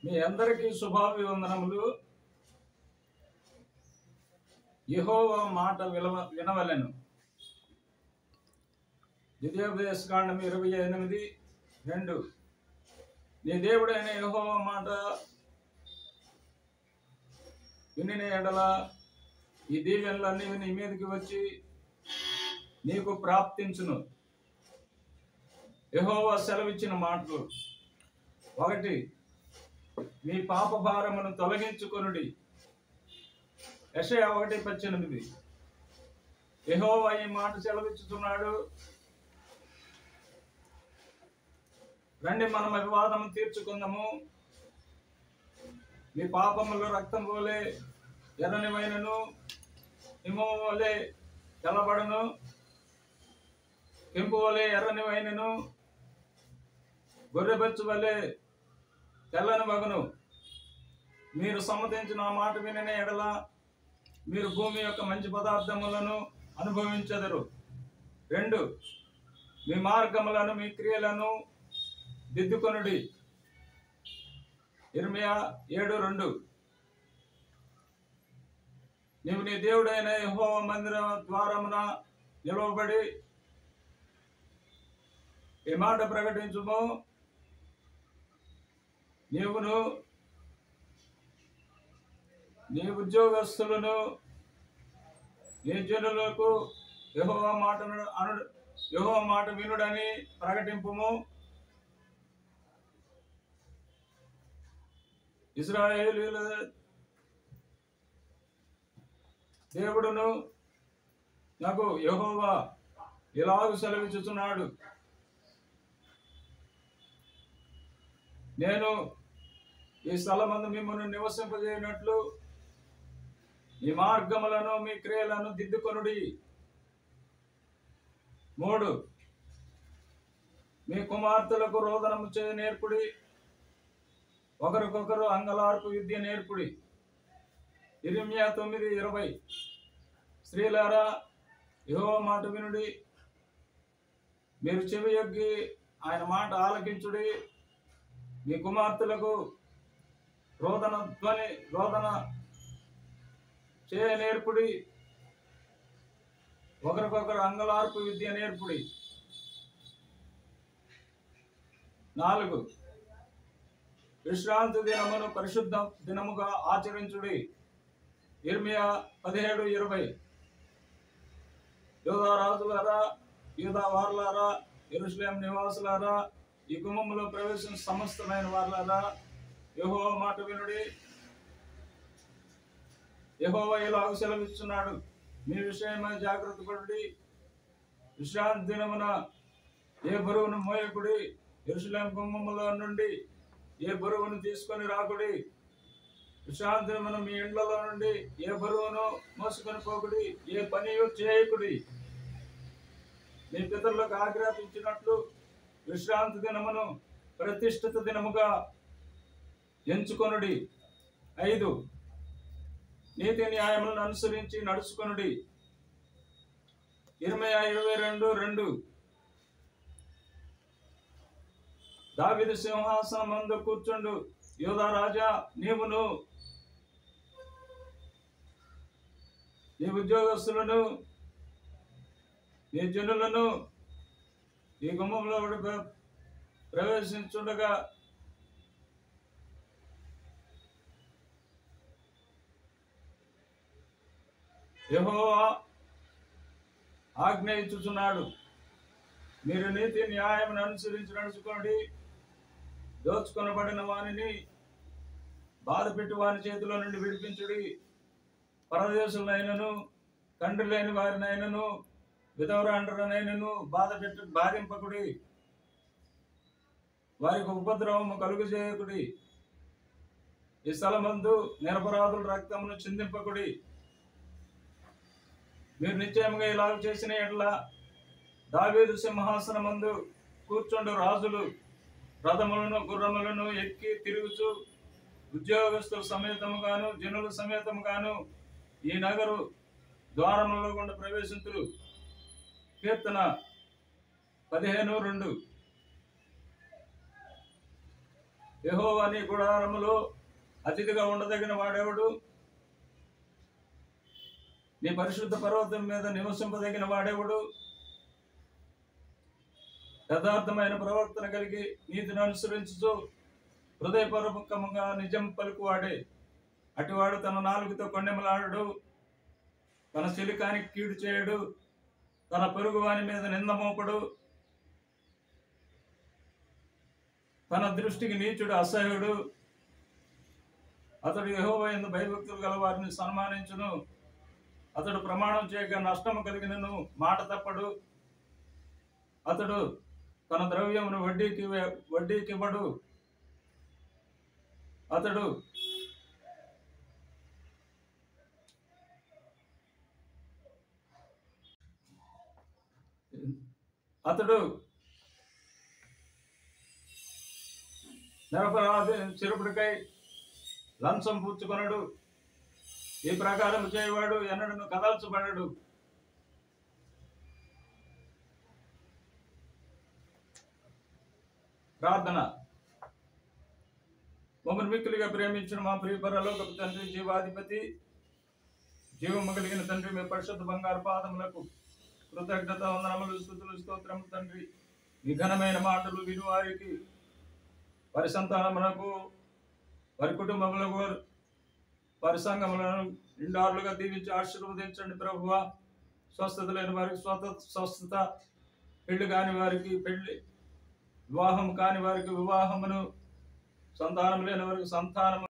మీ అందరికీ శుభాభివందనములు. యెహోవా మాట వినవలెను. ద్వితీయోపదేశకాండం 28:2. నీ దేవుడైన యెహోవా మాట వినిన ఎడల ఈ దీవెనలన్నీ నీ మీదకి వచ్చి నీకు ప్రాప్తించును. యెహోవా సెలవిచ్చిన మాటలు: 1. మీ పాప భారమును తొలగించుకొనుడి. యెషయా 1:18. యెహోవా ఈ మాట సెలవిచ్చుతున్నాడు: రండి, మనం వివాదం తీర్చుకుందాము. మీ పాపములు రక్తం వలె ఎర్రనివైనను, హిమము వలె తెల్లబడును, కెంపు వలె ఎర్రనివైనను, గొర్రెబొచ్చు వలె తెల్లని మగను. మీరు సమ్మతించిన ఆ మాట వినిన ఎడల మీరు భూమి యొక్క మంచి పదార్థములను అనుభవించెదరు. 2. మీ మార్గములను మీ క్రియలను దిద్దుకొనుడి. ఇర్మియా 7:2. నీవు నీ దేవుడైన యెహోవా మందిర ద్వారమున నిలవబడి ఈ మాట ప్రకటించుము: నీవును నీ ఉద్యోగస్తులను నీ జనులకు యెహోవా మాట వినుడని ప్రకటింపుము. ఇశ్రాయేలీయుల దేవుడును నాకు యెహోవా ఇలాగు సెలవిచ్చుచున్నాడు: నేను ఈ స్థలమందు మిమ్మల్ని నివసింపజేయనట్లు మీ మార్గములను మీ క్రియలను దిద్దుకొనుడి. 3. మీ కుమార్తెలకు రోదనము చేయ నేర్పుడి, ఒకరికొకరు అంగలార్పు విద్య నేర్పుడి. ఇర్మియా 9:20. స్త్రీలారా, యెహోవా మాట వినుడి, మీరు చెవియొగ్గి ఆయన మాట ఆలకించుడి. మీ కుమార్తెలకు రోదన చేయ నేర్పుడి, ఒకరికొకరు అంగలార్పు విద్య నేర్పుడి. 4. విశ్రాంతి దినమును పరిశుద్ధ దినముగా ఆచరించుడి. ఇర్మియా 17:20. యూదా రాజులారా, యూదా వారలారా, యెరూషలేము నివాసులారా, ఈ గుమ్మములో ప్రవేశించిన సమస్తమైన వారలారా, యెహోవా మాట వినుడి. యెహోవా ఇలాగ సెలవిస్తున్నాడు: మీ విషయమై జాగ్రత్త పడుడి. విశ్రాంతి దినమున ఏ బరువును మోయకుడి. యెరూషలేము గుమ్మముల నుండి ఏ బరువును తీసుకొని రాకుడి. విశ్రాంతి దినమున మీ ఇండ్లలో నుండి ఏ బరువును మోసుకొని పోకుడి. ఏ పనియు చేయకుడి. మీ పితరులకు ఆజ్ఞాపించినట్లు విశ్రాంతి దినమును ప్రతిష్ఠిత దినముగా ఎంచుకొనుడి. 5. నీతి న్యాయములను అనుసరించి నడుచుకొనుడి. ఇర్మియా 22:2. దావీదు సింహాసనం మందు కూర్చుండు యూదా రాజా, నీవును నీ ఉద్యోగస్తులను నీ జనులను ఈ గుమ్మంలో ప్రవేశించుండగా యెహోవా ఆజ్ఞ ఇచ్చుచున్నాడు: మీరు నీతి న్యాయమును అనుసరించి నడుచుకోండి. దోచుకొనబడిన వానిని బాధపెట్టి వారి చేతిలో నుండి విడిపించుడి. పరదేశులైనను, తండ్రి లేని వారినైనను, విధవరాండ్రనైనను బాధింపకుడి. వారికి ఉపద్రవము కలుగు చేయకుడి. ఈ స్థలమందు నిరపరాధుల రక్తమును చిందింపకుడి. మీరు నిశ్చయముగా ఇలాగ చేసిన ఎడల దావీదు సింహాసనమందు కూర్చుండు రాజులు రథములను గుర్రములను ఎక్కి తిరుగుచు ఉద్యోగస్తుల సమేతముగాను జనుల సమేతముగాను ఈ నగరు ద్వారములలో గుండా ప్రవేశింతురు. కీర్తన 15:2. యెహోవా నీ గుడారములో అతిథిగా ఉండదగిన వాడెవడు? నీ పరిశుద్ధ పర్వతం మీద నివసింపదగిన వాడెవడు? యథార్థమైన ప్రవర్తన కలిగి నీతిని అనుసరించుచు హృదయపూర్వకముగా నిజం పలుకువాడే. అటివాడు తన నాలుగుతో కొండెమలాడడు, తన చెలికానికి కీడు చేయడు, తన పొరుగు వాని మీద నింద మోపడు. తన దృష్టికి నీచుడు అసహ్యుడు. అతడు యెహోవా యందు భయభక్తులు గల వారిని సన్మానించును. అతడు ప్రమాణం చేయక నష్టము కలిగినను మాట తప్పడు. అతడు తన ద్రవ్యమును వడ్డీకివ్వడు. అతడు నిరపరాధి చిరుపుడికై లంచం పుచ్చుకొనడు. ఈ ప్రకారం చేయవాడు ఎన్నడను కదల్చబడడు. ప్రార్థన. మమ్మల్ని మిక్కిలిగా ప్రేమించిన మా ప్రియ పరలోకపు తండ్రి, జీవాధిపతి, జీవము కలిగిన తండ్రి, మీ పరిశుద్ధ బంగారు పాదములకు కృతజ్ఞత వందనములు, స్తుతులు, స్తోత్రము తండ్రి. మీ ఘనమైన మాటలు విని వారికి, వారి సంతానమునకు, వారి కుటుంబములకు, వారి సంఘములను నిండారులుగా దీవించి ఆశీర్వదించండి ప్రభువా. స్వస్థత లేని వారికి స్వస్థత, పెళ్లి కాని వారికి పెళ్లి, వివాహం కాని వారికి వివాహమును, సంతానం లేని వారికి సంతానము